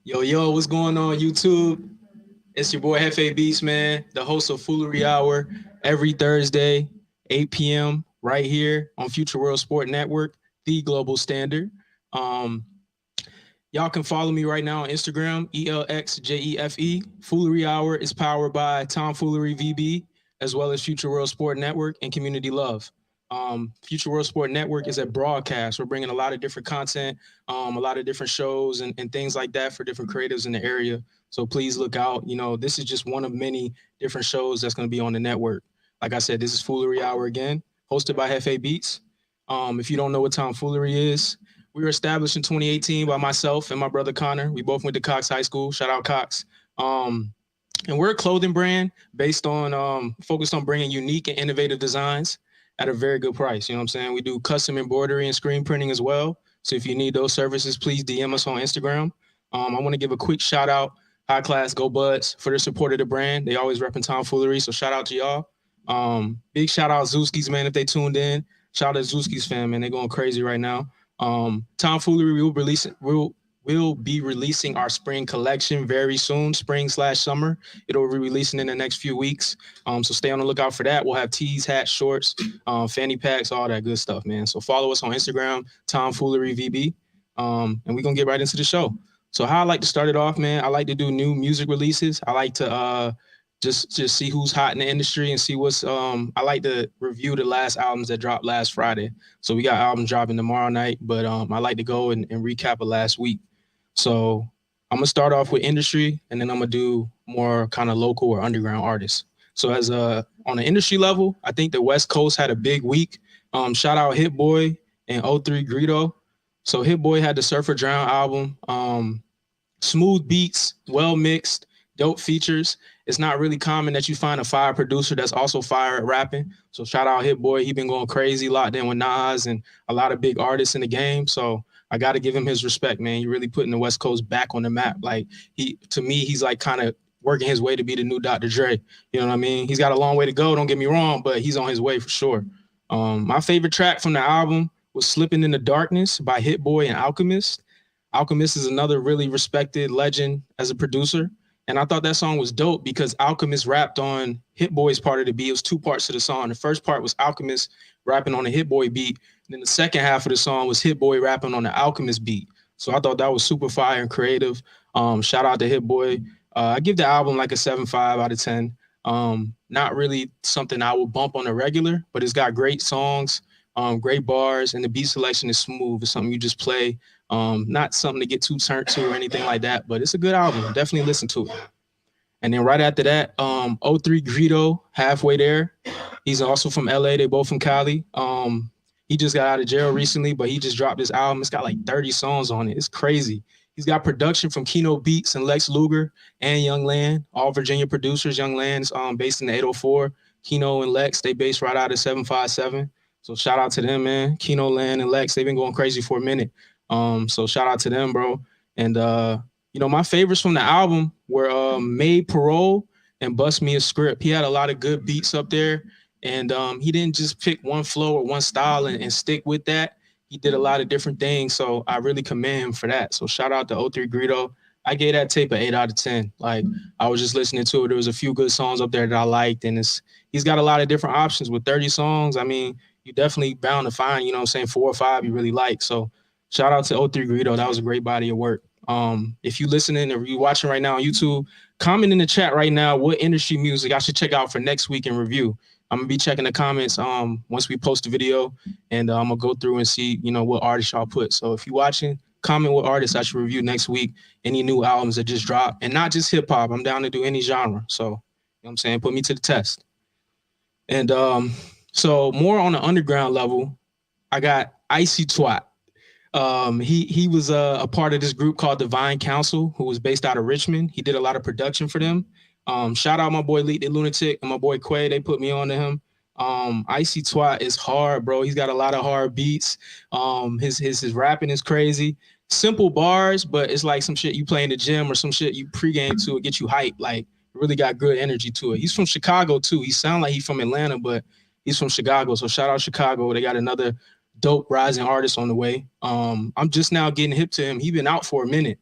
Yo, what's going on, YouTube? It's your boy Jefe Beats, man, the host of Foolery Hour every Thursday, 8 p.m. right here on Future World Sport Network, the global standard. Um, y'all can follow me right now on Instagram, ELXJEFE. Foolery Hour is powered by Tom Foolery VB, as well as Future World Sport Network and Community Love. Future World Sport Network is a broadcast. We're bringing a lot of different content, a lot of different shows and things like that for different creatives in the area. So please look out. This is just one of many different shows that's going to be on the network. Like I said, this is Foolery Hour again, hosted by Jefe Beats. If you don't know what tomfoolery is, we were established in 2018 by myself and my brother Connor. We both went to Cox High School. Shout out Cox. And we're a clothing brand based on focused on bringing unique and innovative designs at a very good price. You know what I'm saying? We do custom embroidery and screen printing as well. So if you need those services, please DM us on Instagram. I want to give a quick shout out, High Class Go Buds, for their support of the brand. They always repping tomfoolery. So shout out to y'all. Big shout out Zooskies, man, if they tuned in. Shout out to Zooskies fan, man. They're going crazy right now. Tomfoolery will be releasing our spring collection very soon, spring/summer. It'll be releasing in the next few weeks. So stay on the lookout for that. We'll have tees, hats, shorts, fanny packs, all that good stuff, man. So follow us on Instagram, Tomfoolery VB. And we're gonna get right into the show. So how I like to start it off, man, I like to do new music releases. I like to just see who's hot in the industry and see what's I like to review the last albums that dropped last Friday. So we got albums dropping tomorrow night, but I like to go and recap of last week. So I'm gonna start off with industry, and then I'm gonna do more kind of local or underground artists. So as on the industry level, I think the West Coast had a big week. Shout out Hit Boy and O3 Greedo. So Hit Boy had the Surfer Drown album. Smooth beats, well mixed, dope features. It's not really common that you find a fire producer that's also fire at rapping. So shout out Hit Boy. He been going crazy, locked in with Nas and a lot of big artists in the game. So I got to give him his respect, man. He really putting the West Coast back on the map. Like to me, he's like kind of working his way to be the new Dr. Dre. You know what I mean? He's got a long way to go. Don't get me wrong, but he's on his way for sure. My favorite track from the album was "Slipping in the Darkness" by Hit Boy and Alchemist. Alchemist is another really respected legend as a producer. And I thought that song was dope because Alchemist rapped on Hit Boy's part of the beat. It was two parts to the song. The first part was Alchemist rapping on the Hit Boy beat. And then the second half of the song was Hit Boy rapping on the Alchemist beat. So I thought that was super fire and creative. Shout out to Hit Boy. I give the album like a 7.5 out of 10. Not really something I will bump on a regular, but it's got great songs, great bars, and the beat selection is smooth. It's something you just play. Not something to get too turned to or anything like that, but it's a good album. Definitely listen to it. And then right after that, O3 Greedo, Halfway There. He's also from LA. They both from Cali. He just got out of jail recently, but he just dropped his album. It's got like 30 songs on it. It's crazy. He's got production from Kino Beats and Lex Luger and Young Land, all Virginia producers. Young Land's based in the 804. Kino and Lex, they based right out of 757. So shout out to them, man. Kino, Land, and Lex, they've been going crazy for a minute. So shout out to them, bro. And my favorites from the album were Made Parole and Bust Me a Script. He had a lot of good beats up there, and he didn't just pick one flow or one style and stick with that. He did a lot of different things, so I really commend him for that. So shout out to O3 Greedo. I gave that tape an 8 out of 10. Like, I was just listening to it. There was a few good songs up there that I liked, and he's got a lot of different options with 30 songs. I mean, you definitely bound to find, 4 or 5 you really like. So shout out to O3 Greedo. That was a great body of work. If you listening or you watching right now on YouTube, comment in the chat right now what industry music I should check out for next week in review. I'm gonna be checking the comments once we post the video, and I'm gonna go through and see what artists y'all put. So if you're watching, comment what artists I should review next week, any new albums that just dropped, and not just hip hop. I'm down to do any genre. So you know what I'm saying, put me to the test. And so more on the underground level, I got Icy Twat. He was a part of this group called Divine Council, who was based out of Richmond. He did a lot of production for them. Shout out my boy Leak the Lunatic and my boy Quay. They put me on to him. Icy Twat is hard, bro. He's got a lot of hard beats. His rapping is crazy. Simple bars, but it's like some shit you play in the gym or some shit you pregame to it, get you hyped. Like, really got good energy to it. He's from Chicago too. He sound like he's from Atlanta, but he's from Chicago. So shout out Chicago. They got another dope rising artist on the way. I'm just now getting hip to him. He been out for a minute.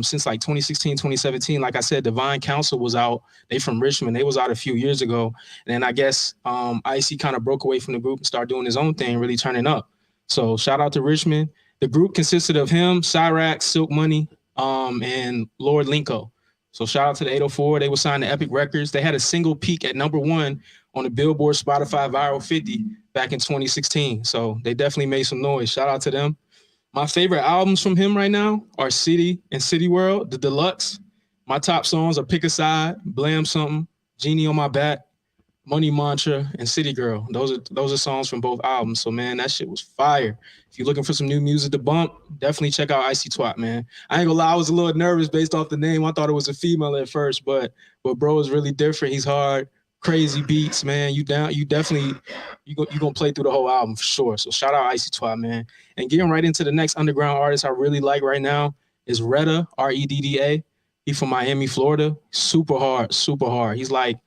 since like 2016, 2017. Like I said, Divine Council was out. They from Richmond. They was out a few years ago. And then I guess Icy kind of broke away from the group and started doing his own thing, really turning up. So shout out to Richmond. The group consisted of him, Cyrax, Silk Money, and Lord Linko. So shout out to the 804. They were signed to Epic Records. They had a single peak at #1 on the Billboard Spotify Viral 50 back in 2016. So they definitely made some noise. Shout out to them. My favorite albums from him right now are City and City World, the deluxe. My top songs are Pick a Side, Blam Something, Genie on My Back, Money Mantra, and City Girl. Those are songs from both albums. So man, that shit was fire. If you're looking for some new music to bump, definitely check out Icy Twat, man. I ain't gonna lie, I was a little nervous based off the name. I thought it was a female at first, but bro is really different. He's hard, crazy beats, man. You definitely you gonna play through the whole album for sure. So shout out Icy Twat, man. And getting right into the next underground artist I really like right now is Redda, Redda. He from Miami, Florida. Super hard, super hard. He's like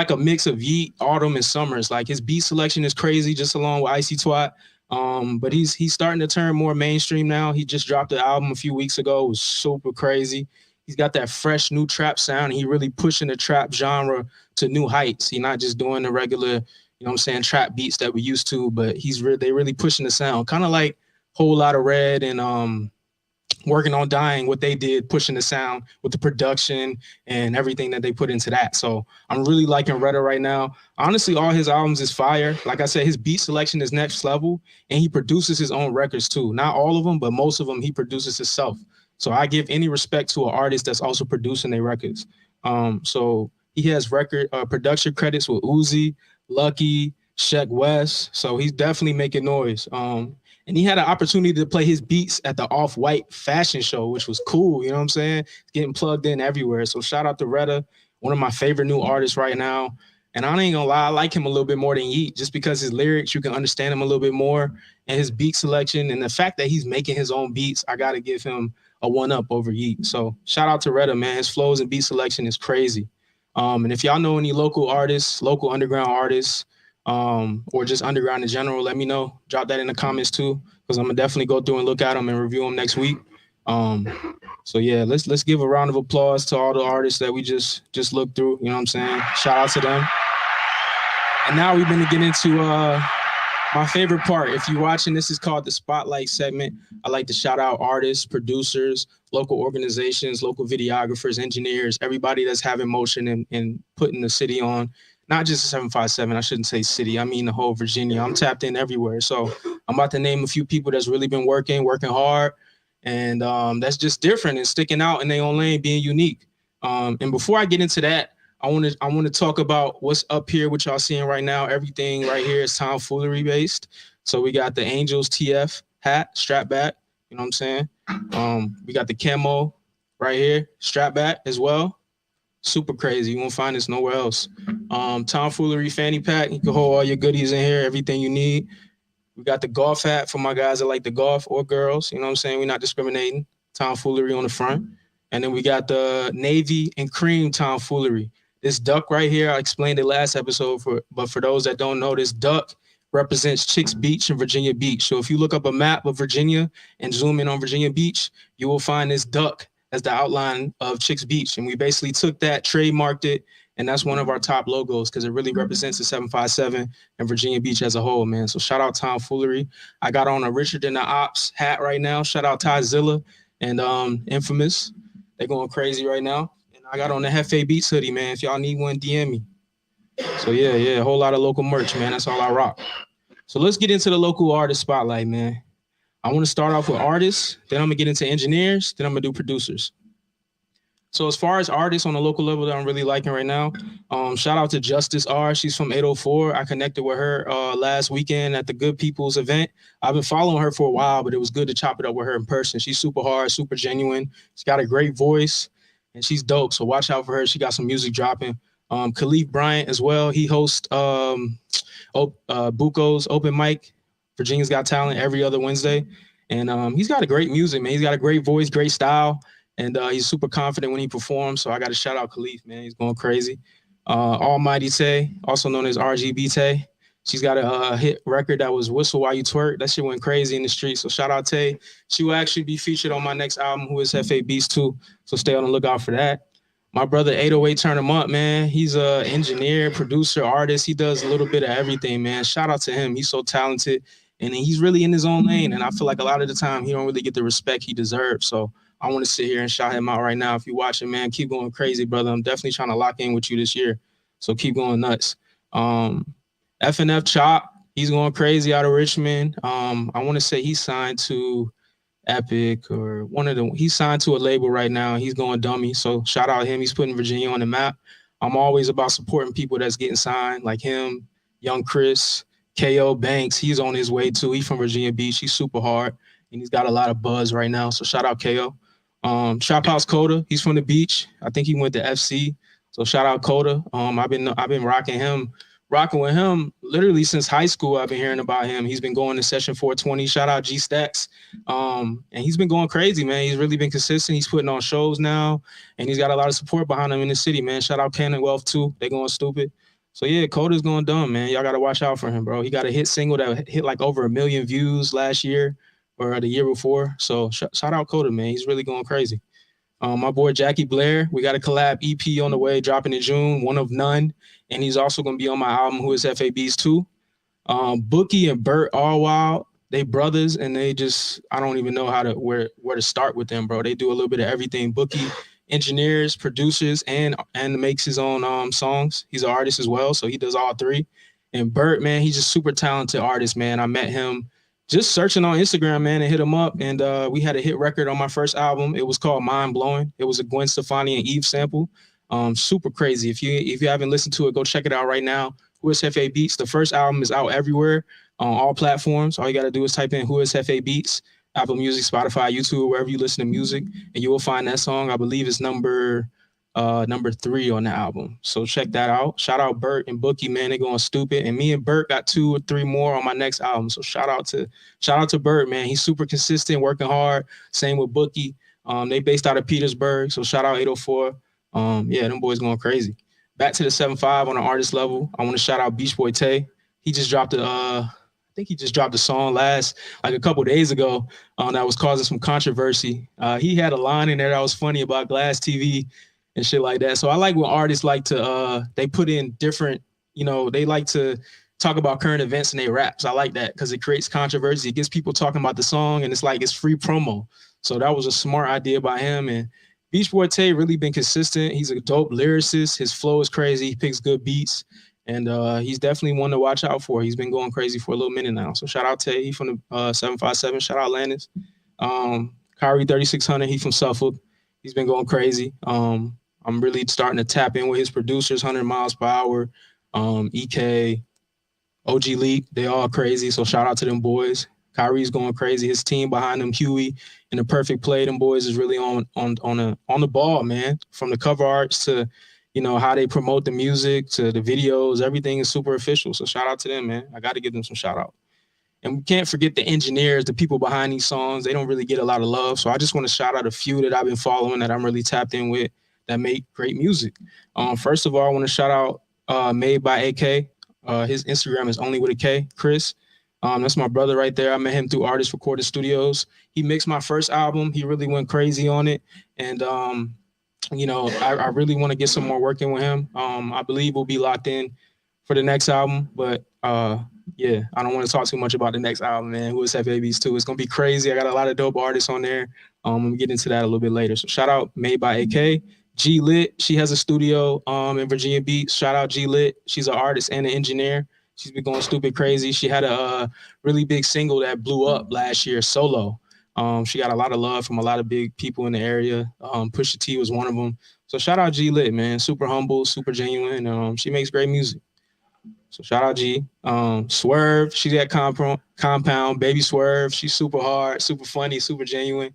a mix of Yeet, Autumn, and Summers. Like his beat selection is crazy, just along with Icy Twat. But he's starting to turn more mainstream now. He just dropped an album a few weeks ago. It was super crazy. He's got that fresh new trap sound. And he really pushing the trap genre to new heights. He's not just doing the regular, you know what I'm saying, trap beats that we used to, but they really pushing the sound. Kind of like Whole Lotta Red and Working on Dying, what they did, pushing the sound with the production and everything that they put into that. So I'm really liking Redda right now. Honestly, all his albums is fire. Like I said, his beat selection is next level, and he produces his own records too. Not all of them, but most of them he produces himself. So I give any respect to an artist that's also producing their records. So he has record production credits with Uzi, Lucky, Sheck West. So he's definitely making noise. And he had an opportunity to play his beats at the Off-White fashion show, which was cool. You know what I'm saying? Getting plugged in everywhere. So shout out to Redda, one of my favorite new artists right now. And I ain't gonna lie, I like him a little bit more than Yeet, just because his lyrics, you can understand him a little bit more, and his beat selection and the fact that he's making his own beats, I gotta give him a one-up over Yeet. So shout out to Redda, man. His flows and beat selection is crazy. And if y'all know any local artists, local underground artists, or just underground in general, let me know. Drop that in the comments too, because I'm gonna definitely go through and look at them and review them next week. So yeah, let's give a round of applause to all the artists that we just looked through. You know what I'm saying? Shout out to them. And now we're gonna get into my favorite part. If you're watching, this is called the Spotlight segment. I like to shout out artists, producers, local organizations, local videographers, engineers, everybody that's having motion and putting the city on. Not just 757, I shouldn't say city, I mean the whole Virginia. I'm tapped in everywhere. So I'm about to name a few people that's really been working hard, and that's just different and sticking out in their own lane, being unique. And before I get into that, I want to talk about what's up here, what y'all seeing right now. Everything right here is tomfoolery based. So we got the Angels TF hat, strap back, you know what I'm saying? We got the camo right here, strap back as well. Super crazy. You won't find this nowhere else. Tomfoolery fanny pack. You can hold all your goodies in here, everything you need. We got the golf hat for my guys that like the golf, or girls. You know what I'm saying? We're not discriminating. Tomfoolery on the front. And then we got the navy and cream tomfoolery. This duck right here, I explained it last episode, but for those that don't know, this duck represents Chicks Beach and Virginia Beach. So if you look up a map of Virginia and zoom in on Virginia Beach, you will find this duck as the outline of Chicks Beach. And we basically took that, trademarked it, and that's one of our top logos because it really represents the 757 and Virginia Beach as a whole, man. So shout out Tomfoolery. I got on a Richard and the Ops hat right now. Shout out Tyzilla and Infamous. They're going crazy right now. And I got on the Jefe Beats hoodie, man. If y'all need one, DM me. So yeah, a whole lot of local merch, man. That's all I rock. So let's get into the local artist spotlight, man. I want to start off with artists, then I'm gonna get into engineers, then I'm gonna do producers. So as far as artists on the local level that I'm really liking right now, shout out to Justice R. She's from 804. I connected with her last weekend at the Good People's event. I've been following her for a while, but it was good to chop it up with her in person. She's super hard, super genuine. She's got a great voice, and she's dope. So watch out for her. She got some music dropping. Khalif Bryant as well. He hosts Buko's open mic. Virginia's Got Talent every other Wednesday. And he's got a great music, man. He's got a great voice, great style. And he's super confident when he performs. So I got to shout out Khalif, man. He's going crazy. Almighty Tay, also known as RGB Tay. She's got a hit record that was "Whistle While You Twerk." That shit went crazy in the street. So shout out Tay. She will actually be featured on my next album, who is Jefe Beats too. So stay on the lookout for that. My brother 808 Turn Him Up, man. He's a engineer, producer, artist. He does a little bit of everything, man. Shout out to him. He's so talented and he's really in his own lane. And I feel like a lot of the time he don't really get the respect he deserves. So I want to sit here and shout him out right now. If you're watching, man, keep going crazy, brother. I'm definitely trying to lock in with you this year. So keep going nuts. FNF Chop, he's going crazy out of Richmond. I want to say he signed to Epic or one of the. He's signed to a label right now. He's going dummy. So shout out him. He's putting Virginia on the map. I'm always about supporting people that's getting signed, like him, Young Chris, KO Banks. He's on his way too. He's from Virginia Beach. He's super hard and he's got a lot of buzz right now. So shout out KO. Trap House Coda. He's from the beach. I think he went to FC. So shout out Coda. I've been rocking with him literally since high school. I've been hearing about him. He's been going to Session 420. Shout out G Stacks. And he's been going crazy, man. He's really been consistent. He's putting on shows now, and he's got a lot of support behind him in the city, man. Shout out Cannon Wealth too. They going stupid. So yeah, Coda's going dumb, man. Y'all gotta watch out for him, bro. He got a hit single that hit like over 1 million views last year or the year before. So shout out Coda, man. He's really going crazy. My boy Jackie Blair, we got a collab EP on the way, dropping in June, one of none. And he's also going to be on my album, Who is FABs too. Bookie and Burt All Wild, they brothers, and they just, I don't even know where to start with them, bro. They do a little bit of everything. Bookie engineers, produces, and makes his own songs. He's an artist as well, so he does all three. And Burt, man, he's just super talented artist, man. I met him just searching on Instagram, man, and hit him up. And we had a hit record on my first album. It was called Mind Blowing. It was a Gwen Stefani and Eve sample. Super crazy. If you haven't listened to it, go check it out right now. Who is Jefe Beats? The first album is out everywhere on all platforms. All you got to do is type in Who is Jefe Beats, Apple Music, Spotify, YouTube, wherever you listen to music, and you will find that song. I believe it's number 3 on the album. So check that out. Shout out Burt and Bookie, man. They're going stupid. And me and Burt got 2 or 3 more on my next album. So shout out to Burt, man. He's super consistent, working hard. Same with Bookie. They based out of Petersburg. So shout out 804. Yeah, them boys going crazy. Back to the 7.5 on an artist level. I want to shout out Beach Boy Tay. He just dropped I think he just dropped a song like a couple days ago, that was causing some controversy. He had a line in there that was funny about Glass TV and shit like that. So I like when artists like to they put in different, they like to talk about current events in their raps. I like that because it creates controversy. It gets people talking about the song, and it's like it's free promo. So that was a smart idea by him. And Beach Boy Tay really been consistent. He's a dope lyricist. His flow is crazy. He picks good beats. And he's definitely one to watch out for. He's been going crazy for a little minute now. So shout out Tay. He from the 757. Shout out Landis. Kyrie 3600. He from Suffolk. He's been going crazy. I'm really starting to tap in with his producers, 100 miles per hour, EK, OG Leak. They all crazy. So shout out to them boys. Kyrie's going crazy. His team behind him, Huey, and the perfect play. Them boys is really on the ball, man. From the cover arts to, how they promote the music to the videos, everything is super official. So shout out to them, man. I got to give them some shout out. And we can't forget the engineers, the people behind these songs. They don't really get a lot of love. So I just want to shout out a few that I've been following that I'm really tapped in with that make great music. First of all, I want to shout out Made by AK. His Instagram is only with a K, Chris. That's my brother right there. I met him through Artist Recorded Studios. He mixed my first album. He really went crazy on it. And, I really want to get some more working with him. I believe we'll be locked in for the next album. But, yeah, I don't want to talk too much about the next album, man. Who is FABs too? It's going to be crazy. I got a lot of dope artists on there. I'm going to get into that a little bit later. So shout out Made by AK. G Lit, she has a studio in Virginia Beach. Shout out G Lit. She's an artist and an engineer. She's been going stupid crazy. She had a really big single that blew up last year, Solo. She got a lot of love from a lot of big people in the area. Pusha T was one of them. So shout out G Lit, man. Super humble, super genuine. She makes great music. So shout out G. Swerve, she's at Compound. Baby Swerve, she's super hard, super funny, super genuine.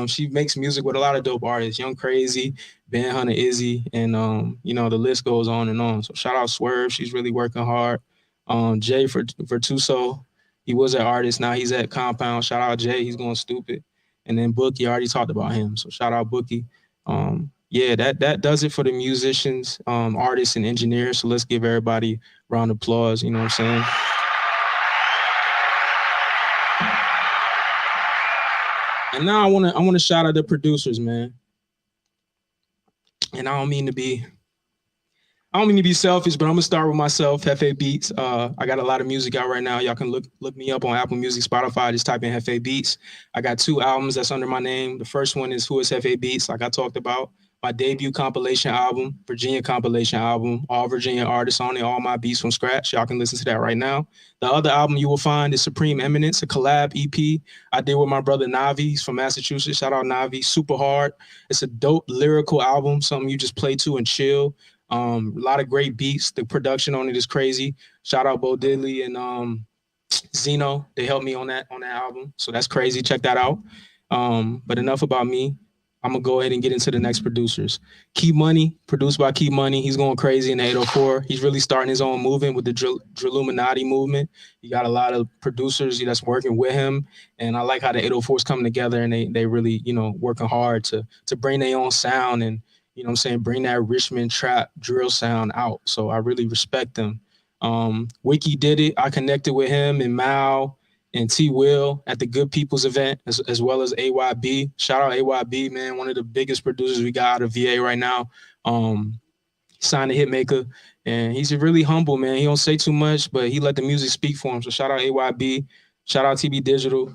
She makes music with a lot of dope artists, Young Crazy, Ben Hunter, Izzy, and the list goes on and on. So shout out Swerve, she's really working hard. Jay Vertuso, he was an artist, now he's at Compound. Shout out Jay, he's going stupid. And then Bookie, I already talked about him, so shout out Bookie. yeah, that does it for the musicians, artists, and engineers. So let's give everybody a round of applause. You know what I'm saying? And now I wanna shout out the producers, man. And I don't mean to be selfish, but I'm gonna start with myself, Jefe Beats. I got a lot of music out right now. Y'all can look me up on Apple Music, Spotify. Just type in Jefe Beats. I got 2 albums that's under my name. The first one is Who is Jefe Beats, like I talked about. My debut compilation album, Virginia compilation album, all Virginia artists on it, all my beats from scratch. Y'all can listen to that right now. The other album you will find is Supreme Eminence, a collab EP I did with my brother Navi. He's from Massachusetts. Shout out Navi. Super hard. It's a dope lyrical album, something you just play to and chill. A lot of great beats. The production on it is crazy. Shout out Bo Diddley and Zeno. They helped me on that album. So that's crazy. Check that out. But enough about me. I'm gonna go ahead and get into the next producers. Key Money, produced by Key Money. He's going crazy in the 804. He's really starting his own movement with the Drilluminati movement. He got a lot of producers that's working with him, and I like how the 804s come together and they really working hard to bring their own sound and I'm saying bring that Richmond trap drill sound out. So I really respect them. Wiki did it. I connected with him and Mal and T Will at the Good People's event, as well as AYB. Shout out AYB, man, one of the biggest producers we got out of VA right now. Signed a Hitmaker, and he's really humble, man. He don't say too much, but he let the music speak for him. So shout out AYB. Shout out TB Digital,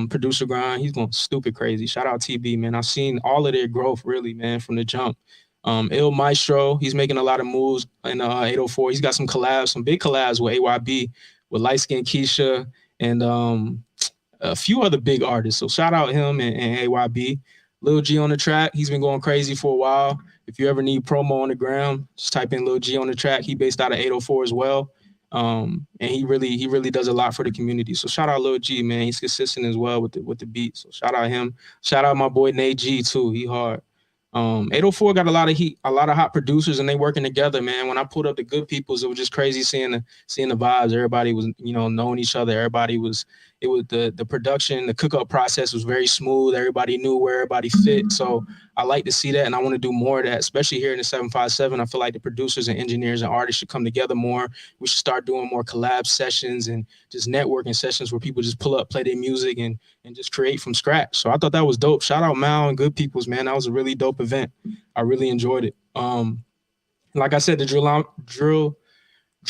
producer grind. He's going stupid crazy. Shout out TB, man. I've seen all of their growth, really, man, from the jump. Il Maestro, he's making a lot of moves in 804. He's got some collabs, some big collabs with AYB, with Light Skin Keisha, and a few other big artists. So shout out him and AYB. Lil G on the track. He's been going crazy for a while. If you ever need promo on the ground, just type in Lil G on the track. He based out of 804 as well. And he really does a lot for the community. So shout out Lil G, man. He's consistent as well with the beat. So shout out him. Shout out my boy Nate G too. He hard. 804 got a lot of heat, a lot of hot producers, and they working together, man. When I pulled up the Good Peoples, it was just crazy seeing the vibes. Everybody was, knowing each other. It was the production, the cookup process was very smooth. Everybody knew where everybody fit. So I like to see that, and I want to do more of that, especially here in the 757. I feel like the producers and engineers and artists should come together more. We should start doing more collab sessions and just networking sessions where people just pull up, play their music, and just create from scratch. So I thought that was dope. Shout out Mal and Good Peoples, man. That was a really dope event. I really enjoyed it. Like I said, the Drill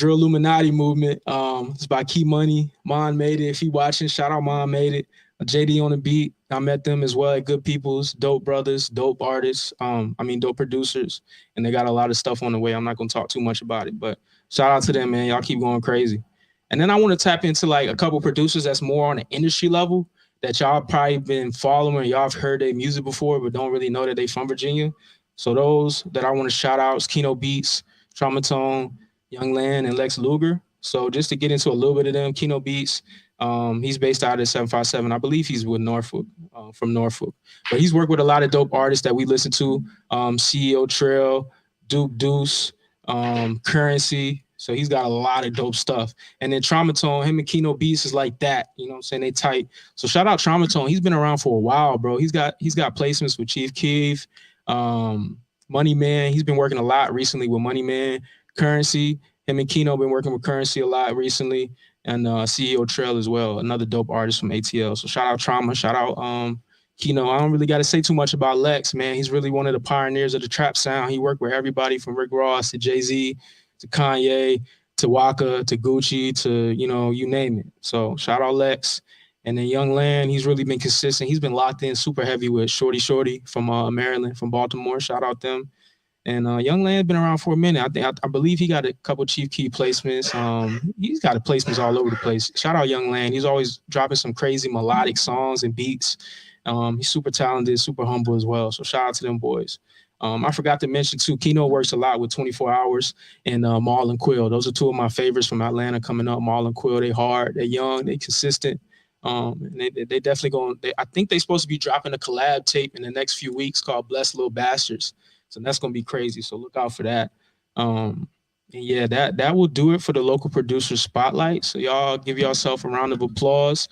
Illuminati movement. It's by Key Money. Mon made it. If you watching, shout out Mon made it. JD on the beat. I met them as well at Good People's. Dope brothers, dope artists. Dope producers. And they got a lot of stuff on the way. I'm not gonna talk too much about it, but shout out to them, man. Y'all keep going crazy. And then I want to tap into like a couple producers that's more on the industry level that y'all probably been following. Y'all have heard their music before, but don't really know that they from Virginia. So those that I want to shout out is Kino Beats, Traumatone, Young Land, and Lex Luger. So just to get into a little bit of them, Kino Beats, he's based out of 757. I believe he's with Norfolk, from Norfolk. But he's worked with a lot of dope artists that we listen to, CEO Trail, Duke Deuce, Currency. So he's got a lot of dope stuff. And then Traumatone, him and Kino Beats is like that. You know what I'm saying? They tight. So shout out Traumatone. He's been around for a while, bro. He's got placements with Chief Keef, Money Man. He's been working a lot recently with Money Man. Currency, him and Kino been working with Currency a lot recently, and CEO Trail as well, another dope artist from ATL. So shout out Trauma, shout out Kino. I don't really got to say too much about Lex, man. He's really one of the pioneers of the trap sound. He worked with everybody from Rick Ross to Jay-Z to Kanye to Waka to Gucci to, you name it. So shout out Lex. And then Young Land, he's really been consistent. He's been locked in super heavy with Shorty from Maryland, from Baltimore. Shout out them. And Young Land's been around for a minute. I believe he got a couple Chief Key placements. He's got placements all over the place. Shout out Young Land. He's always dropping some crazy melodic songs and beats. He's super talented, super humble as well. So shout out to them boys. I forgot to mention too, Kino works a lot with 24 Hours and Maul and Quill. Those are two of my favorites from Atlanta coming up. Maul and Quill, they hard, they young, they consistent. And they definitely going. I think they're supposed to be dropping a collab tape in the next few weeks called Blessed Little Bastards. So that's gonna be crazy. So look out for that. And yeah, that will do it for the local producer spotlight. So y'all give yourself a round of applause.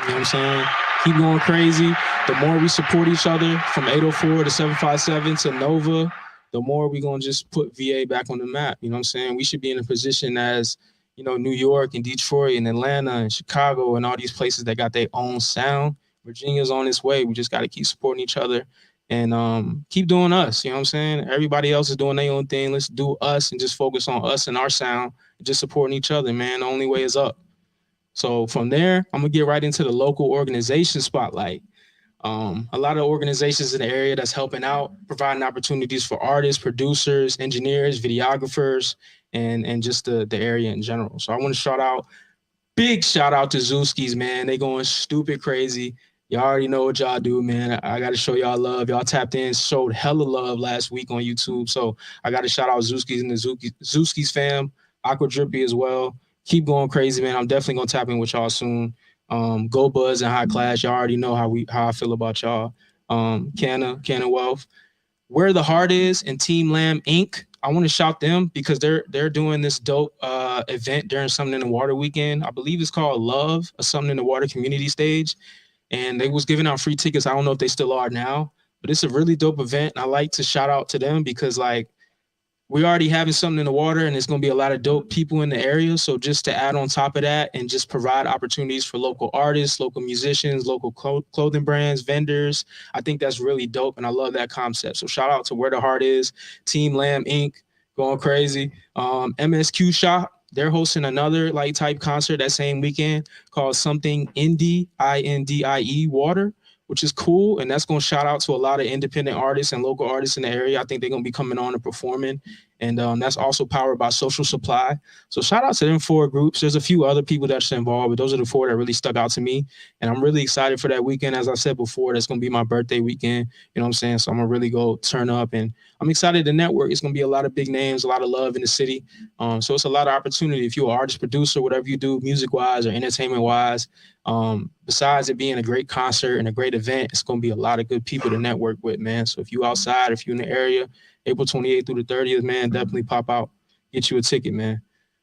You know what I'm saying? Keep going crazy. The more we support each other from 804 to 757 to Nova, the more we're going to just put VA back on the map. You know what I'm saying? We should be in a position as, New York and Detroit and Atlanta and Chicago and all these places that got their own sound. Virginia's on its way. We just got to keep supporting each other and keep doing us. You know what I'm saying? Everybody else is doing their own thing. Let's do us and just focus on us and our sound and just supporting each other, man. The only way is up. So from there, I'm gonna get right into the local organization spotlight. A lot of organizations in the area that's helping out, providing opportunities for artists, producers, engineers, videographers, and just the area in general. So I want to big shout out to Zooskis, man. They going stupid crazy. Y'all already know what y'all do, man. I got to show y'all love. Y'all tapped in, showed hella love last week on YouTube. So I got to shout out Zooskis and the Zooskis fam, Aqua Drippy as well. Keep going crazy, man. I'm definitely gonna tap in with y'all soon. Go Buzz and High Class. Y'all already know how I feel about y'all. Canna Wealth. Where the Heart Is and Team Lamb Inc. I want to shout them because they're doing this dope event during Something in the Water weekend. I believe it's called Love, a Something in the Water community stage, and they was giving out free tickets. I don't know if they still are now, but it's a really dope event. And I like to shout out to them because like we already having something in the water and it's going to be a lot of dope people in the area. So just to add on top of that and just provide opportunities for local artists, local musicians, local clothing brands, vendors, I think that's really dope. And I love that concept. So shout out to Where the Heart Is, Team Lamb Inc. going crazy. MSQ Shop, they're hosting another like type concert that same weekend called Something Indie, INDIE Water, which is cool. And that's going to shout out to a lot of independent artists and local artists in the area. I think they're going to be coming on and performing. And that's also powered by Social Supply. So shout out to them four groups. There's a few other people that's involved, but those are the four that really stuck out to me. And I'm really excited for that weekend. As I said before, that's going to be my birthday weekend. You know what I'm saying? So I'm going to really go turn up. And I'm excited to network. It's going to be a lot of big names, a lot of love in the city. So it's a lot of opportunity. If you're an artist, producer, whatever you do, music-wise or entertainment-wise, besides it being a great concert and a great event, it's going to be a lot of good people to network with, man. So if you outside, if you're in the area, April 28th through the 30th, man, definitely pop out, get you a ticket, man.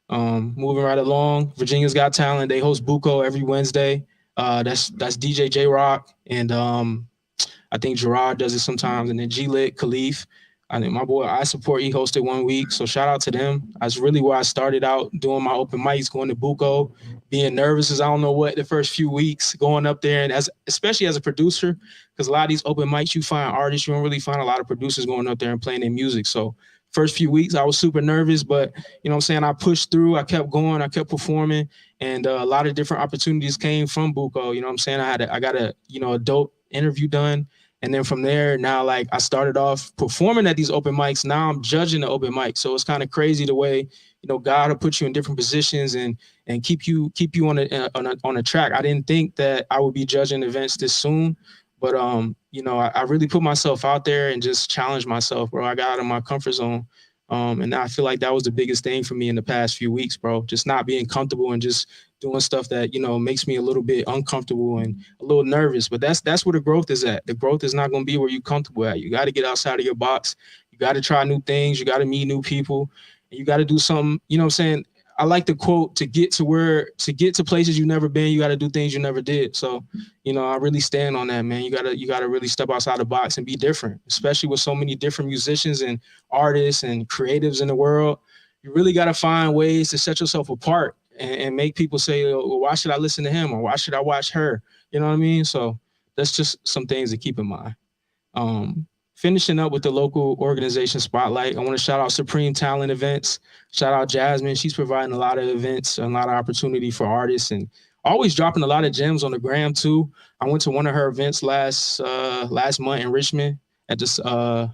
Moving right along, Virginia's Got Talent. They host Buco every Wednesday. That's DJ J Rock and I think Gerard does it sometimes, and then G Lit, Khalif. I think my boy I Support, he hosted 1 week, so shout out to them. That's really where I started out doing my open mics, going to Buco, being nervous as I don't know what the first few weeks, going up there, and especially as a producer, because a lot of these open mics you find artists, you don't really find a lot of producers going up there and playing their music. So first few weeks I was super nervous, but you know what I'm saying, I pushed through, I kept going, I kept performing, and a lot of different opportunities came from Buco. You know what I'm saying? I got a dope interview done. And then from there, now like I started off performing at these open mics. Now I'm judging the open mic. So it's kind of crazy the way, God will put you in different positions and keep you on a track. I didn't think that I would be judging events this soon, but I really put myself out there and just challenged myself, bro. I got out of my comfort zone. And I feel like that was the biggest thing for me in the past few weeks, bro. Just not being comfortable and just doing stuff that makes me a little bit uncomfortable and a little nervous. But that's where the growth is at. The growth is not going to be where you're comfortable at. You got to get outside of your box. You got to try new things. You got to meet new people. And you got to do something. You know what I'm saying? I like the quote, to get to places you've never been, you got to do things you never did. So, I really stand on that, man. You gotta really step outside the box and be different, especially with so many different musicians and artists and creatives in the world. You really got to find ways to set yourself apart and make people say, well, why should I listen to him or why should I watch her? You know what I mean? So that's just some things to keep in mind. Finishing up with the local organization spotlight, I want to shout out Supreme Talent Events. Shout out Jasmine. She's providing a lot of events and a lot of opportunity for artists and always dropping a lot of gems on the gram too. I went to one of her events last month in Richmond at this no,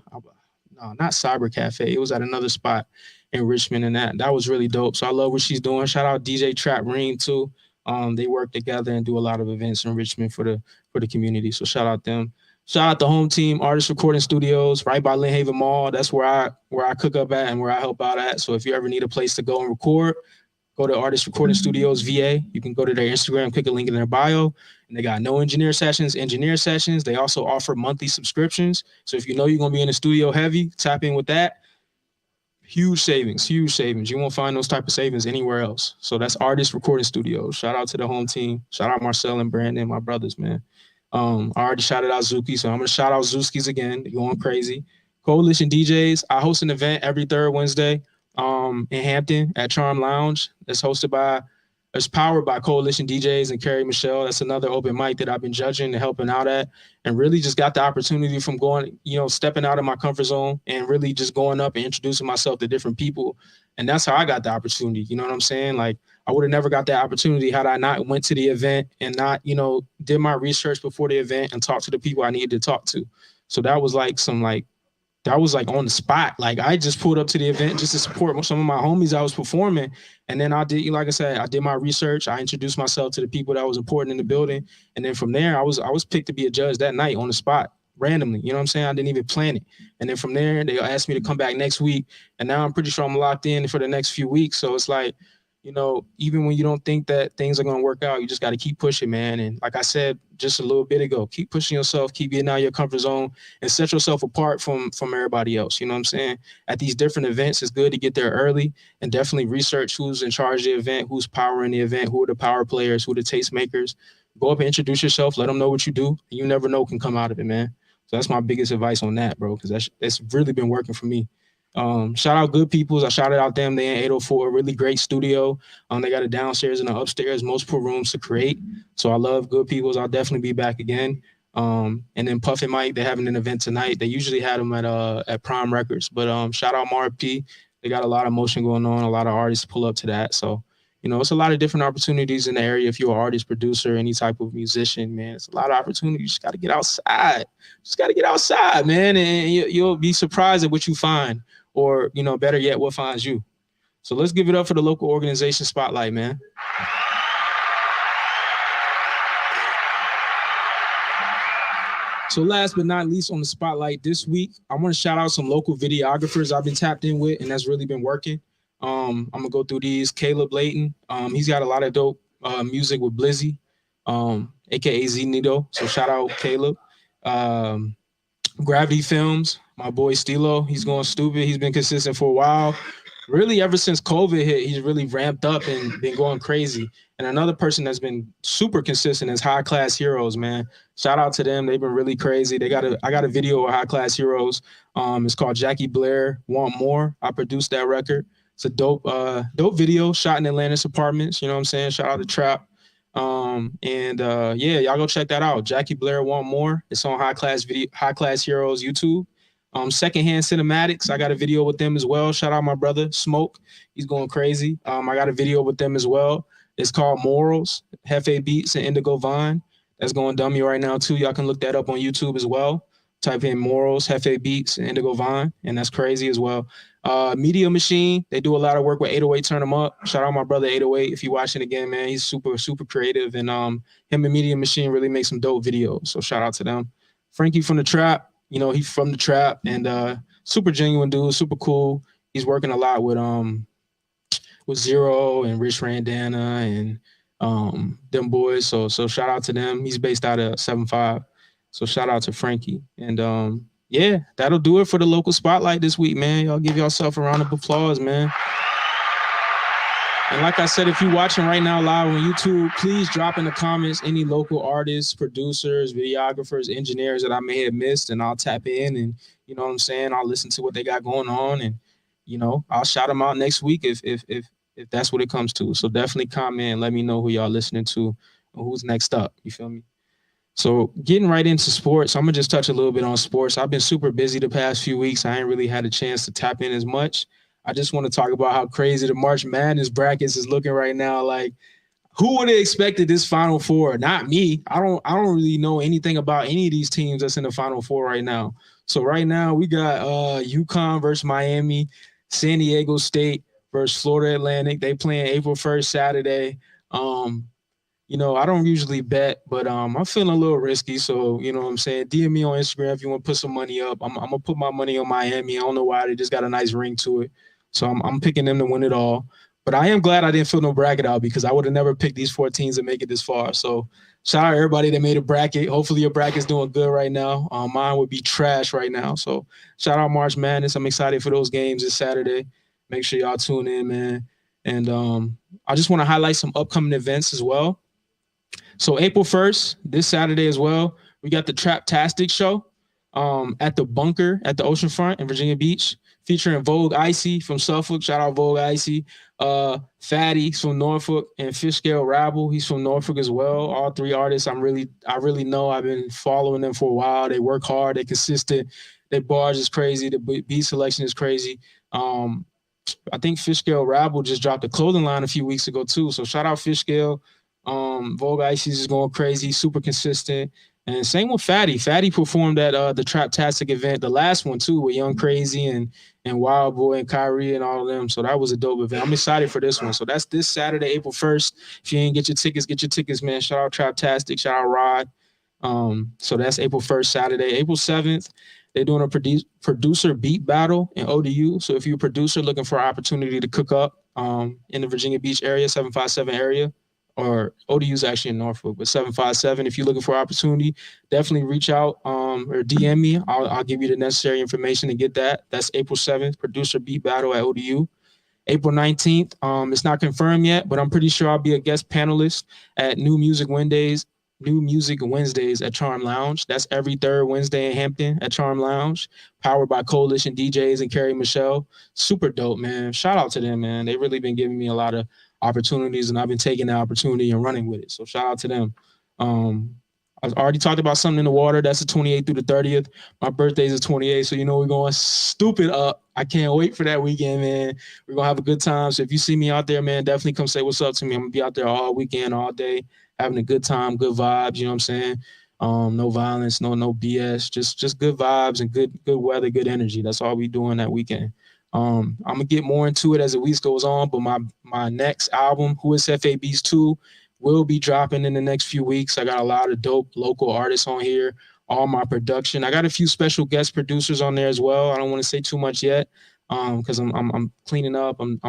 not Cyber Cafe. It was at another spot in Richmond, and that was really dope. So I love what she's doing. Shout out DJ Trap Reem too. They work together and do a lot of events in Richmond for the community. So shout out them. Shout out the home team, Artist Recording Studios, right by Lynn Haven Mall. That's where I cook up at and where I help out at. So if you ever need a place to go and record, go to Artist Recording Studios VA. You can go to their Instagram, click a link in their bio, and they got no engineer sessions. They also offer monthly subscriptions. So if you know you're gonna be in the studio heavy, tap in with that. Huge savings, huge savings. You won't find those type of savings anywhere else. So that's Artist Recording Studios. Shout out to the home team. Shout out Marcel and Brandon, my brothers, man. I already shouted out Zuki, so I'm gonna shout out Zooskies again. They're going crazy. Coalition DJs. I host an event every third Wednesday in Hampton at Charm Lounge. It's powered by Coalition DJs and Carrie Michelle. That's another open mic that I've been judging and helping out at, and really just got the opportunity from going, stepping out of my comfort zone and really just going up and introducing myself to different people. And that's how I got the opportunity. You know what I'm saying? Like, I would have never got that opportunity had I not went to the event and not, did my research before the event and talked to the people I needed to talk to. So that was like that was like on the spot. Like, I just pulled up to the event just to support some of my homies I was performing. And then I did, like I said, I did my research. I introduced myself to the people that was important in the building. And then from there, I was picked to be a judge that night on the spot randomly. You know what I'm saying? I didn't even plan it. And then from there, they asked me to come back next week. And now I'm pretty sure I'm locked in for the next few weeks. So it's like, even when you don't think that things are going to work out, you just got to keep pushing, man. And like I said just a little bit ago, keep pushing yourself, keep getting out of your comfort zone, and set yourself apart from everybody else. You know what I'm saying? At these different events, it's good to get there early and definitely research who's in charge of the event, who's powering the event, who are the power players, who are the tastemakers. Go up and introduce yourself. Let them know what you do. And you never know what can come out of it, man. So that's my biggest advice on that, bro, because that's really been working for me. Shout out Good Peoples. I shouted out them. They in 804, really great studio. They got a downstairs and an upstairs, multiple rooms to create. So I love Good Peoples. I'll definitely be back again. And then Puff and Mike, they're having an event tonight. They usually had them at Prime Records. But shout out Mark P. They got a lot of motion going on. A lot of artists pull up to that. So, it's a lot of different opportunities in the area. If you're an artist, producer, any type of musician, man, it's a lot of opportunities. You just got to get outside. Just got to get outside, man. And you'll be surprised at what you find. Or, better yet, what finds you. So let's give it up for the local organization spotlight, man. So last but not least on the spotlight this week, I want to shout out some local videographers I've been tapped in with, and that's really been working. I'm going to go through these. Caleb Layton, he's got a lot of dope music with Blizzy, a.k.a. Z Nito. So shout out Caleb. Gravity Films, my boy Stilo, he's going stupid. He's been consistent for a while. Really, ever since COVID hit, he's really ramped up and been going crazy. And another person that's been super consistent is High Class Heroes, man. Shout out to them. They've been really crazy. I got a video of High Class Heroes. It's called Jackie Blair Want More. I produced that record. It's a dope video shot in Atlantis Apartments. You know what I'm saying? Shout out to Trap. Yeah, y'all go check that out. Jackie Blair Want More. It's on High Class Heroes YouTube. Secondhand Cinematics, I got a video with them as well. Shout out my brother Smoke. He's going crazy. I got a video with them as well. It's called Morals, Jefe Beats and Indigo Vine. That's going dummy right now too. Y'all can look that up on YouTube as well. Type in Morals, Jefe Beats, and Indigo Vine, and that's crazy as well. Media Machine, they do a lot of work with 808 Turn 'em Up. Shout out my brother 808. If you're watching again, man, he's super, super creative. And him and Media Machine really make some dope videos. So shout out to them. Frankie from the Trap, he's from the Trap and super genuine dude, super cool. He's working a lot with Zero and Rich Randana and them boys. So shout out to them. He's based out of 7-5. So shout out to Frankie. And yeah, that'll do it for the local spotlight this week, man. Y'all give yourself a round of applause, man. And like I said, if you're watching right now live on YouTube, please drop in the comments any local artists, producers, videographers, engineers that I may have missed, and I'll tap in and, you know what I'm saying, I'll listen to what they got going on, and, I'll shout them out next week if that's what it comes to. So definitely comment and let me know who y'all listening to and who's next up. You feel me? So getting right into sports, I'm going to just touch a little bit on sports. I've been super busy the past few weeks. I ain't really had a chance to tap in as much. I just want to talk about how crazy the March Madness brackets is looking right now. Like, who would have expected this Final Four? Not me. I don't really know anything about any of these teams that's in the Final Four right now. So right now we got UConn versus Miami, San Diego State versus Florida Atlantic. They playing April 1st, Saturday. I don't usually bet, but I'm feeling a little risky. So, you know what I'm saying? DM me on Instagram if you want to put some money up. I'm going to put my money on Miami. I don't know why. They just got a nice ring to it. So I'm picking them to win it all. But I am glad I didn't fill no bracket out because I would have never picked these 4 teams to make it this far. So shout out everybody that made a bracket. Hopefully your bracket's doing good right now. Mine would be trash right now. So shout out March Madness. I'm excited for those games this Saturday. Make sure y'all tune in, man. And I just want to highlight some upcoming events as well. So April 1st, this Saturday as well, we got the Traptastic show at the Bunker at the Oceanfront in Virginia Beach, featuring Vogue Icy from Suffolk. Shout out Vogue Icy. Fatty from Norfolk, and Fishscale Rabble. He's from Norfolk as well. All three artists I really know. I've been following them for a while. They work hard. They consistent. Their bars is crazy. The beat selection is crazy. I think Fishscale Rabble just dropped a clothing line a few weeks ago too. So shout out Fishscale. Vogue Icy's is going crazy, super consistent. And same with Fatty. Fatty performed at the Traptastic event, the last one too, with Young Crazy and Wild Boy and Kyrie and all of them. So that was a dope event. I'm excited for this one. So that's this Saturday, April 1st. If you ain't get your tickets, man. Shout out Traptastic, shout out Rod. So that's April 1st, Saturday. April 7th, they're doing a producer beat battle in ODU. So if you're a producer looking for an opportunity to cook up in the Virginia Beach area, 757 area, or ODU is actually in Norfolk, but 757. If you're looking for opportunity, definitely reach out or DM me. I'll give you the necessary information to get that. That's April 7th, producer beat battle at ODU. April 19th, it's not confirmed yet, but I'm pretty sure I'll be a guest panelist at New Music Wednesdays at Charm Lounge. That's every third Wednesday in Hampton at Charm Lounge, powered by Coalition DJs and Carrie Michelle. Super dope, man. Shout out to them, man. They've really been giving me a lot of opportunities, and I've been taking the opportunity and running with it. So shout out to them. Um, I already talked about something in the water. That's the 28th through the 30th. My birthday's the 28th, so you know we're going stupid up. I can't wait for that weekend, man. We're gonna have a good time. So if you see me out there, man, definitely come say what's up to me. I'm gonna be out there all weekend, all day, having a good time, good vibes. You know what I'm saying? No violence, no BS. Just good vibes and good weather, good energy. That's all we doing that weekend. I'm gonna get more into it as the week goes on, but my next album, Who is Jefe Beats 2, will be dropping in the next few weeks. I got a lot of dope local artists on here. All my production. I got a few special guest producers on there as well. I don't want to say too much yet, because I'm cleaning up. I'm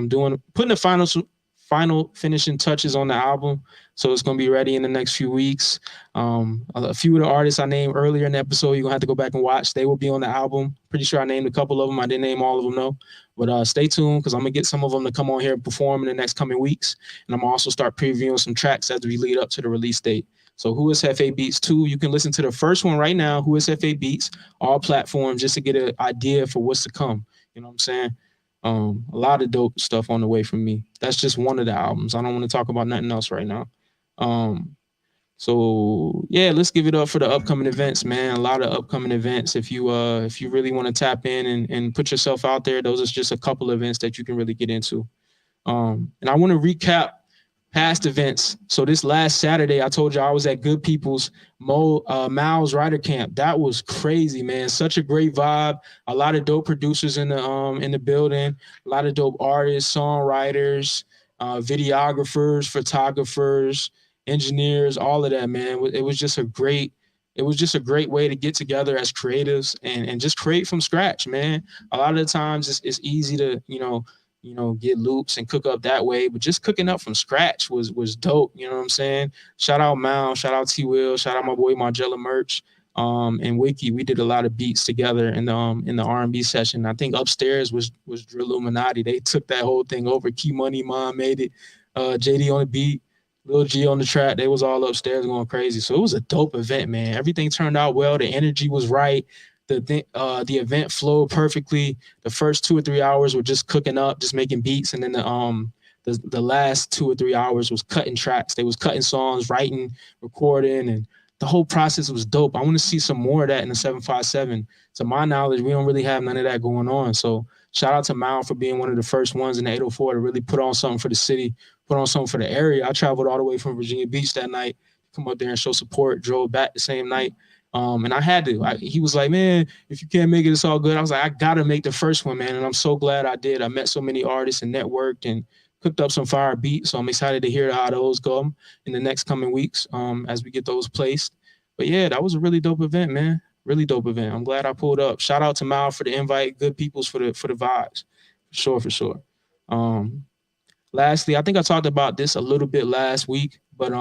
putting the final finishing touches on the album, so it's gonna be ready in the next few weeks. A few of the artists I named earlier in the episode, you're gonna have to go back and watch. They will be on the album. Pretty sure I named a couple of them. I didn't name all of them though, but stay tuned because I'm gonna get some of them to come on here and perform in the next coming weeks, and I'm gonna also start previewing some tracks as we lead up to the release date. So Who is Jefe Beats 2? You can listen to the first one right now, Who is Jefe Beats, all platforms, just to get an idea for what's to come. You know what I'm saying? A lot of dope stuff on the way from me. That's just one of the albums. I don't want to talk about nothing else right now. So yeah, let's give it up for the upcoming events, man. A lot of upcoming events. If you really want to tap in and put yourself out there, those are just a couple of events that you can really get into. And I want to recap past events. So this last Saturday, I told you I was at Good People's Miles Rider Camp. That was crazy, man. Such a great vibe. A lot of dope producers in the building. A lot of dope artists, songwriters, videographers, photographers, engineers, all of that, man. It was just a great. It was just a great way to get together as creatives and just create from scratch, man. A lot of the times it's easy to, get loops and cook up that way, but just cooking up from scratch was dope. You know what I'm saying? Shout out Mal, shout out T Will, shout out my boy Margella Merch, and Wiki. We did a lot of beats together in the R&B session. I think upstairs was Drill Illuminati. They took that whole thing over. Key Money Mom made it. JD on the beat, Lil G on the track. They was all upstairs going crazy. So it was a dope event, man. Everything turned out well. The energy was right. The event flowed perfectly. The first 2 or 3 hours were just cooking up, just making beats, and then the last 2 or 3 hours was cutting tracks. They was cutting songs, writing, recording, and the whole process was dope. I want to see some more of that in the 757. To my knowledge, we don't really have none of that going on. So shout out to Mal for being one of the first ones in the 804 to really put on something for the city, put on something for the area. I traveled all the way from Virginia Beach that night to come up there and show support, drove back the same night. And I had to. He was like, man, if you can't make it, it's all good. I was like, I gotta make the first one, man. And I'm so glad I did. I met so many artists and networked and cooked up some fire beats. So I'm excited to hear how those go in the next coming weeks as we get those placed. But yeah, that was a really dope event, man. Really dope event. I'm glad I pulled up. Shout out to Mal for the invite. Good peoples for the vibes. For sure. lastly, I think I talked about this a little bit last week, but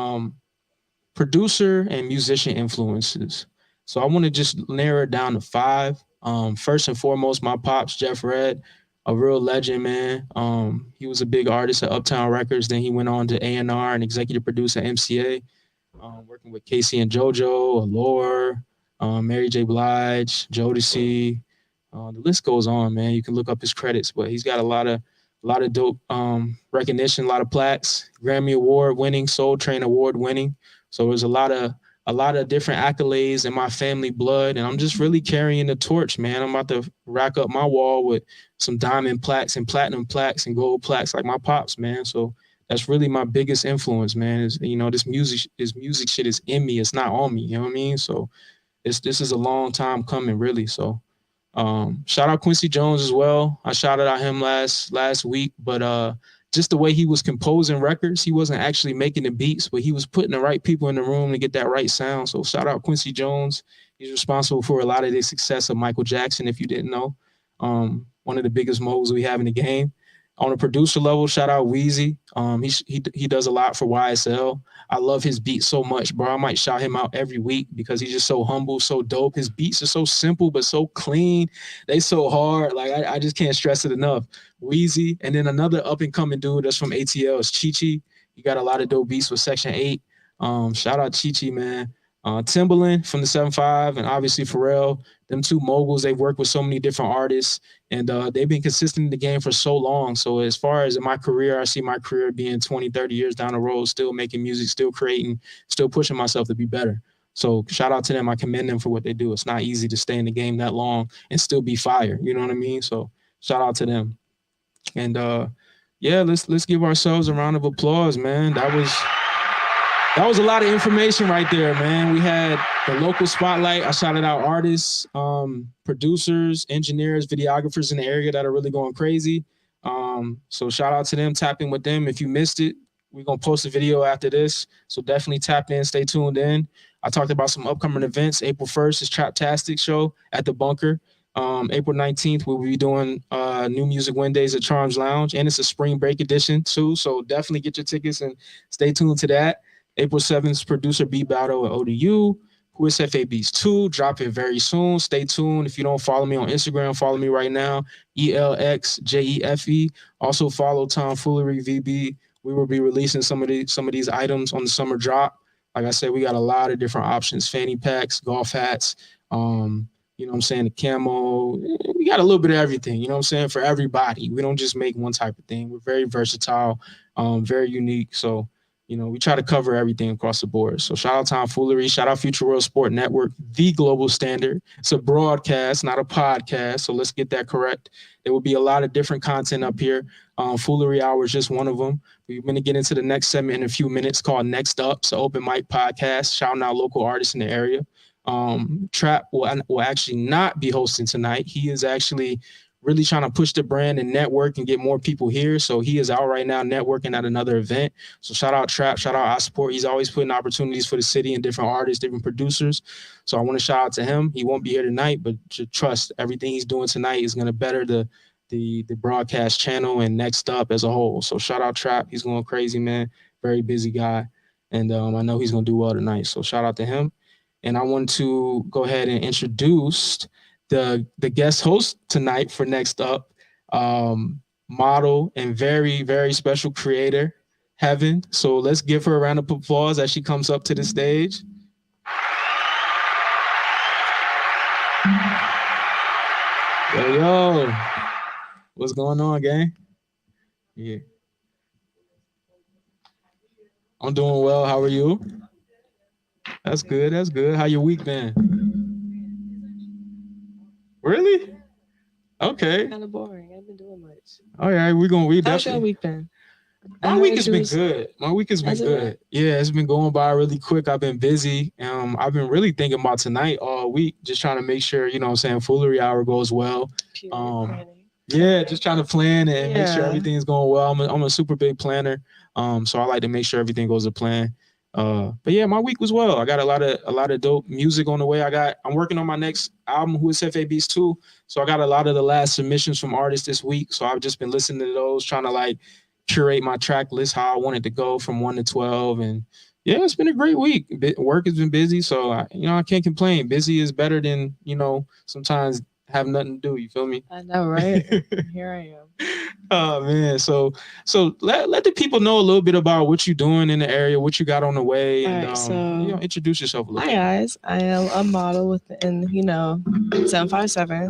producer and musician influences. So I want to just narrow it down to five. First and foremost, my pops, Jeff Red, a real legend, man. He was a big artist at Uptown Records. Then he went on to A&R and executive producer at MCA, working with Casey and JoJo, Allure, Mary J. Blige, Jodeci. The list goes on, man. You can look up his credits, but he's got a lot of dope recognition, a lot of plaques, Grammy Award winning, Soul Train Award winning. So there's a lot of different accolades in my family blood, and I'm just really carrying the torch, man. I'm about to rack up my wall with some diamond plaques and platinum plaques and gold plaques like my pops, man. So that's really my biggest influence, man. Is this music shit is in me. It's not on me. You know what I mean? So this is a long time coming, really. So shout out Quincy Jones as well. I shouted out him last week, but just the way he was composing records, he wasn't actually making the beats, but he was putting the right people in the room to get that right sound. So shout out Quincy Jones. He's responsible for a lot of the success of Michael Jackson, if you didn't know. One of the biggest moguls we have in the game. On a producer level, shout out Wheezy. He does a lot for YSL. I love his beats so much, bro. I might shout him out every week because he's just so humble, so dope. His beats are so simple but so clean. They so hard. Like I just can't stress it enough. Wheezy, and then another up and coming dude that's from ATL is Chi Chi. He got a lot of dope beats with Section 8. Shout out Chi Chi, man. Timbaland from the 7-5, and obviously Pharrell. Them two moguls, they've worked with so many different artists, and they've been consistent in the game for so long. So as far as in my career, I see my career being 20, 30 years down the road, still making music, still creating, still pushing myself to be better. So shout out to them. I commend them for what they do. It's not easy to stay in the game that long and still be fire. You know what I mean? So shout out to them. And yeah, let's give ourselves a round of applause, man. That was a lot of information right there, man. We had the local spotlight. I shouted out artists, producers, engineers, videographers in the area that are really going crazy. So shout out to them, tap in with them. If you missed it, we're gonna post a video after this. So definitely tap in, stay tuned in. I talked about some upcoming events. April 1st is Traptastic show at the Bunker. April 19th, we'll be doing New Music Wednesdays at Charms Lounge, and it's a spring break edition too. So definitely get your tickets and stay tuned to that. April 7th, producer Beat Battle at ODU. Who is Jefe Beats 2? Drop it very soon. Stay tuned. If you don't follow me on Instagram, follow me right now. ELXJEFE. Also follow Tom Foolery VB. We will be releasing some of these items on the summer drop. Like I said, we got a lot of different options: fanny packs, golf hats. You know what I'm saying? The camo. We got a little bit of everything. You know what I'm saying? For everybody. We don't just make one type of thing. We're very versatile, very unique. So we try to cover everything across the board. So shout out Tom Foolery, shout out Future World Sport Network, the global standard. It's a broadcast, not a podcast. So let's get that correct. There will be a lot of different content up here. Foolery Hour is just one of them. We're going to get into the next segment in a few minutes called Next Up. It's an open mic podcast, shouting out local artists in the area. Trap will actually not be hosting tonight. He is actually really trying to push the brand and network and get more people here. So he is out right now networking at another event. So shout out Trap, shout out I Support. He's always putting opportunities for the city and different artists, different producers. So I want to shout out to him. He won't be here tonight, but trust everything he's doing tonight is going to better the broadcast channel and Next Up as a whole. So shout out Trap. He's going crazy, man. Very busy guy. And I know he's going to do well tonight. So shout out to him. And I want to go ahead and introduce the guest host tonight for Next Up, model and very, very special creator, Heaven. So let's give her a round of applause as she comes up to the stage. Yo. What's going on, gang? Yeah. I'm doing well. How are you? That's good. That's good. How your week been? Really? Okay. Kind of boring. I haven't been doing much. All right, we're gonna read that. How's your week been? My week has been good. My week has been good. Yeah, it's been going by really quick. I've been busy. I've been really thinking about tonight all week, just trying to make sure, you know what I'm saying, Foolery Hour goes well. Yeah, just trying to plan and make sure everything's going well. I'm a super big planner. So I like to make sure everything goes to plan. But yeah, my week was well. I got a lot of dope music on the way. I'm working on my next album, Who is Jefe Beats 2. So I got a lot of the last submissions from artists this week. So I've just been listening to those, trying to like curate my track list how I want it to go from 1 to 12. And yeah, it's been a great week. Work has been busy, so I can't complain. Busy is better than sometimes have nothing to do. You feel me? I know, right? Here I am. Oh man, so let the people know a little bit about what you're doing in the area, what you got on the way, All and right, so introduce yourself a little hi bit. guys. I am a model within 757.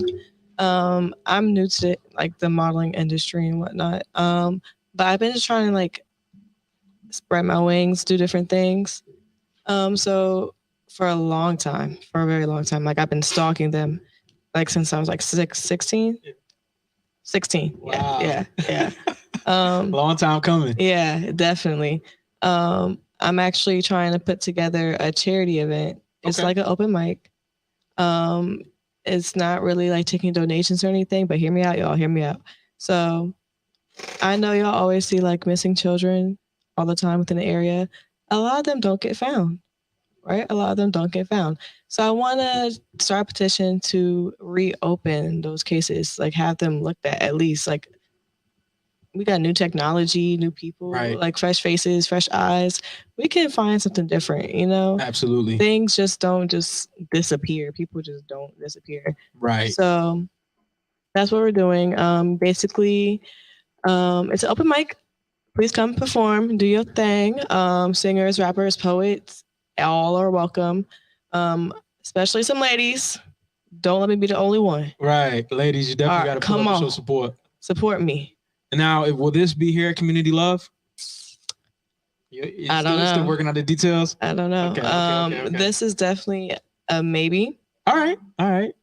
I'm new to like the modeling industry and whatnot. But I've been just trying to like spread my wings, do different things. So for a long time, for a very long time, like I've been stalking them, like since I was like 16. 16. Wow. Yeah. Long time coming. Yeah, definitely. I'm actually trying to put together a charity event. It's Okay. like an open mic. Um, it's not really like taking donations or anything, but hear me out, y'all. Hear me out. So I know y'all always see like missing children all the time within the area. A lot of them don't get found, right? A lot of them don't get found. So I want to start a petition to reopen those cases, like have them looked at least. Like we got new technology, new people, Right. like fresh faces, fresh eyes. We can find something different, Absolutely. Things just don't just disappear. People just don't disappear. Right. So that's what we're doing. Basically, it's an open mic. Please come perform, do your thing. Singers, rappers, poets, all are welcome. Especially some ladies. Don't let me be the only one. Right, ladies, you definitely got to pull up and show support. Support me. And now, will this be here at Community Love? I don't know. Still working on the details. I don't know. Okay. This is definitely a maybe. All right. But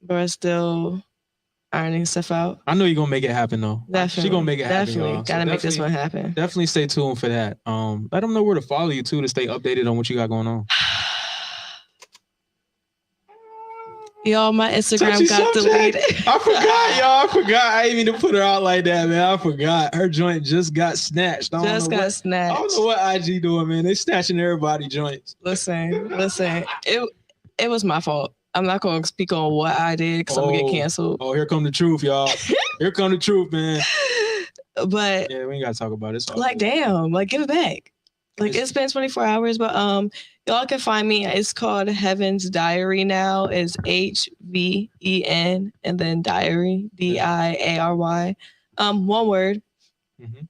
we're still ironing stuff out. I know you're gonna make it happen though. Definitely. She's gonna make it happen. Definitely. Gotta make this one happen. Definitely stay tuned for that. Let them know where to follow you too to stay updated on what you got going on. Y'all, my Instagram got deleted. I forgot, y'all. I forgot. I didn't mean to put her out like that, man. I forgot. Her joint just got snatched. I don't know what IG doing, man. They snatching everybody joints. Listen. It was my fault. I'm not going to speak on what I did because I'm going to get canceled. Oh, here come the truth, y'all. Here come the truth, man. But yeah, we ain't got to talk about it. Like, damn. Like, give it back. Like, it's been 24 hours, but y'all can find me. It's called Heaven's Diary now. It's HVEN and then Diary, DIARY. One word. Mm-hmm.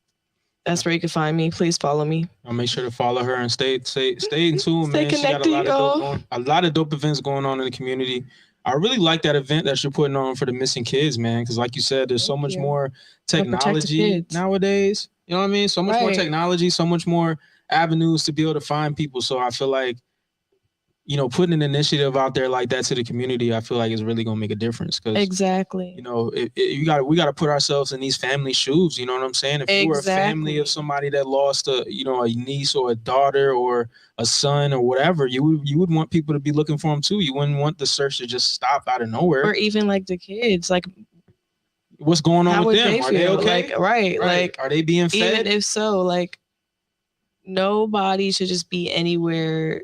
That's where you can find me. Please follow me. I'll make sure to follow her and stay in tune, stay man. Connected, she got a lot of dope events going on in the community. I really like that event that you're putting on for the missing kids, man. Because like you said, there's so much more technology nowadays. You know what I mean? So much more technology, so much more avenues to be able to find people. So I feel like, putting an initiative out there like that to the community, I feel like is really gonna make a difference. Because exactly, we got to put ourselves in these family shoes. You know what I'm saying? If you were a family of somebody that lost a niece or a daughter or a son or whatever, you would want people to be looking for them too. You wouldn't want the search to just stop out of nowhere. Or even like the kids, like what's going on with them? Are they okay? Like, right. Like, are they being fed? Even if so, like, nobody should just be anywhere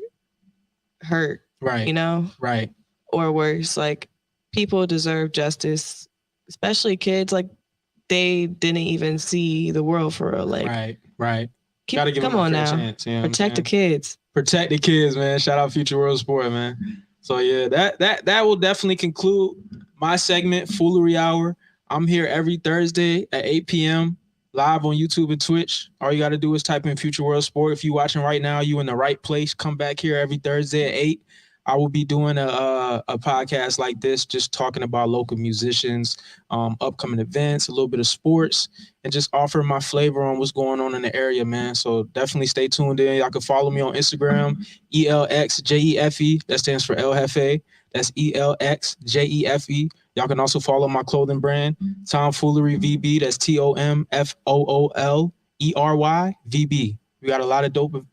hurt, right? Right. Or worse. Like, people deserve justice, especially kids. Like, they didn't even see the world for real. Like, right. Gotta give them a fair chance. Protect the kids. Protect the kids, man. Shout out Future World Sport, man. So yeah, that will definitely conclude my segment, Foolery Hour. I'm here every Thursday at 8 p.m. live on YouTube and Twitch. All you got to do is type in Future World Sport. If you're watching right now, you in the right place. Come back here every Thursday at 8. I will be doing a podcast like this, just talking about local musicians, upcoming events, a little bit of sports, and just offer my flavor on what's going on in the area, man. So definitely stay tuned in. Y'all can follow me on Instagram, ELXJEFE. That stands for El Jefe. That's ELXJEFE. Y'all can also follow my clothing brand, Tomfoolery VB. That's TOMFOOLERY VB. We got a lot of dope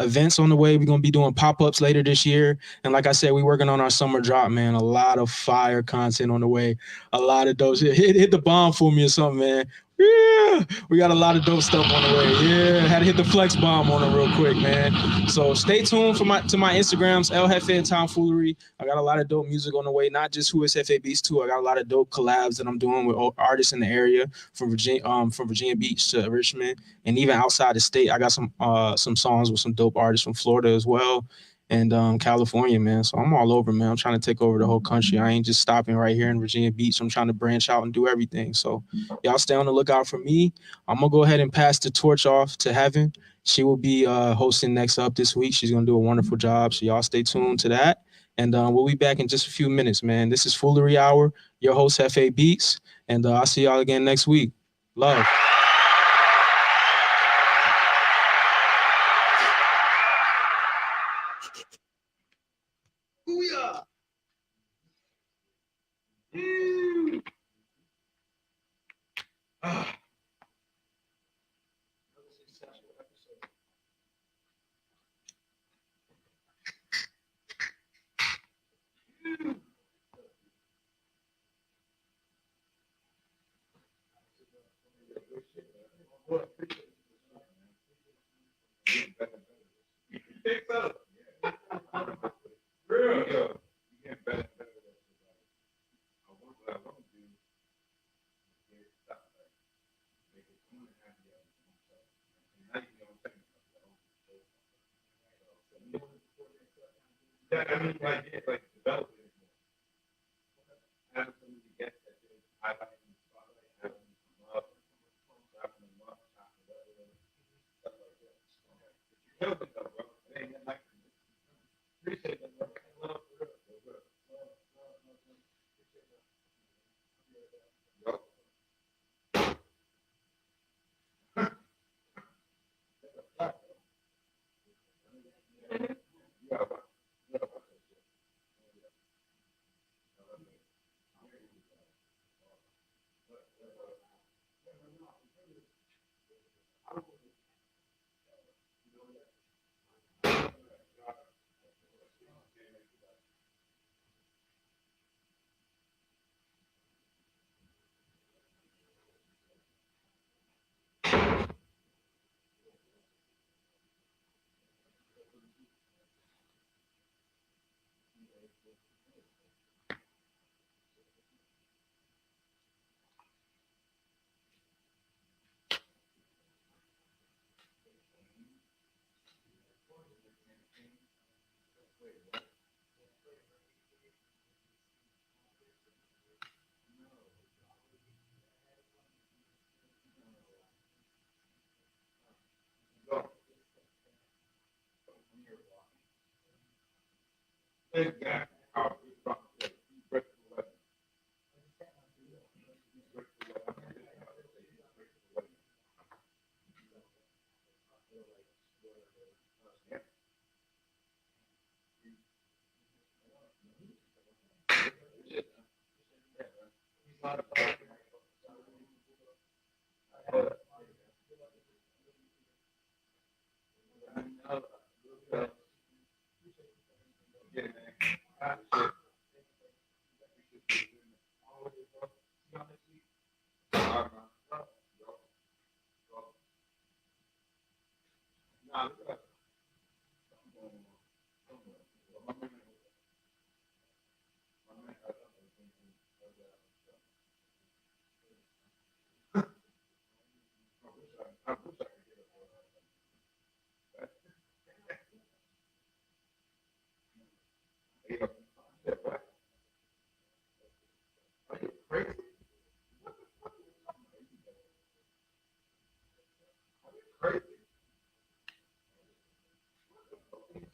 events on the way. We're going to be doing pop-ups later this year. And like I said, we're working on our summer drop, man. A lot of fire content on the way. A lot of those. Hit the bomb for me or something, man. Yeah, we got a lot of dope stuff on the way. Yeah, had to hit the flex bomb on it real quick, man. So stay tuned for my Instagrams, El Jefe and Tomfoolery. I got a lot of dope music on the way. Not just Who is Jefe Beats too. I got a lot of dope collabs that I'm doing with artists in the area from Virginia Beach to Richmond, and even outside the state. I got some songs with some dope artists from Florida as well. And California, man. So I'm all over, man. I'm trying to take over the whole country. I ain't just stopping right here in Virginia Beach. I'm trying to branch out and do everything. So y'all stay on the lookout for me. I'm gonna go ahead and pass the torch off to Heaven. She will be hosting next up this week. She's gonna do a wonderful job. So y'all stay tuned to that. And we'll be back in just a few minutes, man. This is Foolery Hour. Your host, Jefe Beats. And I'll see y'all again next week. Love. Booyah. Ah.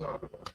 Crazy.